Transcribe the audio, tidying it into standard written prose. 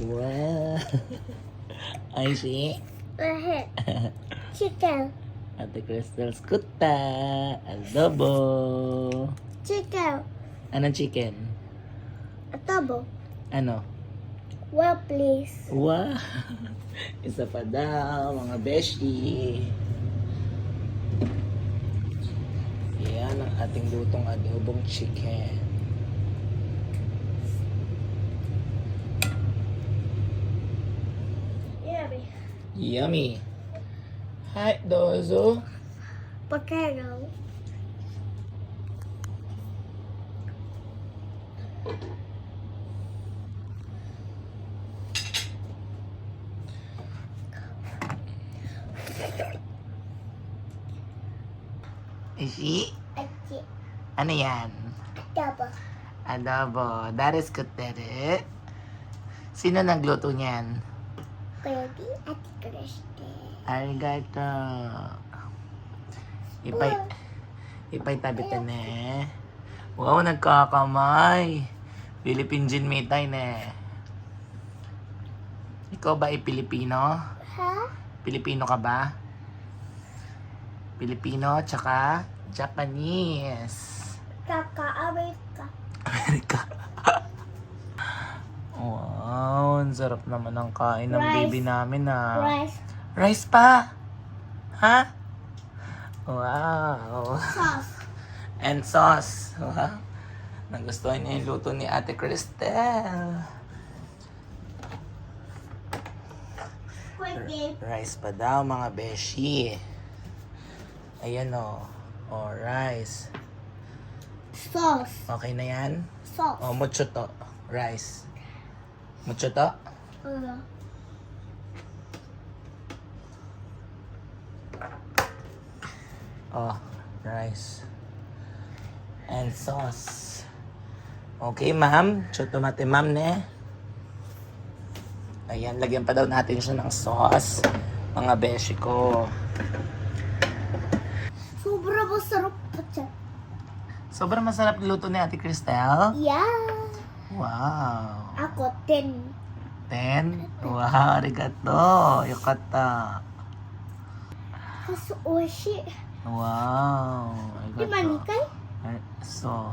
Wow. Ay, si Chicken. Ate Crystal's kuta. Adobo. Chicken. Anong chicken? Adobo. Ano? Well, please. Wow. Isa pa daw, mga beshi. Yan ang ating lutong adobong chicken. Yummy. Yummy. Hi, Dozo. Potato. Ishi? Achi. Ano yan? Adobo. Adobo. That is good, Tere. Sino nagluto niyan? Baby at Christy. Arigato. Ipay tabi ka ne. Wow, nagkakamay. Philippine Gin Mitay ne. Ikaw ba ay Pilipino? Ha? Pilipino ka ba? Pilipino, tsaka Japanese. Kaka Amerika. Amerika. Wow, ang sarap naman ang kain ng Rice. baby namin ah. Rice. Rice pa? Ha? Wow. Sauce. And sauce. Wow. Nagustuhan niya yung luto ni Ate Cristel. Quick game. Rice pa daw mga beshi. Ayan o. O, rice. Sauce. Okay na yan? Sauce. O, mucho to. Rice. Mucho to? Oh, rice. And sauce. Okay, ma'am. Choto mate, ma'am, ne? Ayan, lagyan pa daw natin siya ng sauce. Mga beshi ko. Sobrang masarap pa siya. Sobrang masarap luto ni Ate Cristel. Yeah. Wow. Ako, 10. 10? Wow, arigato. Yukata. Kaso, oishi. Wow. Di manikay? So.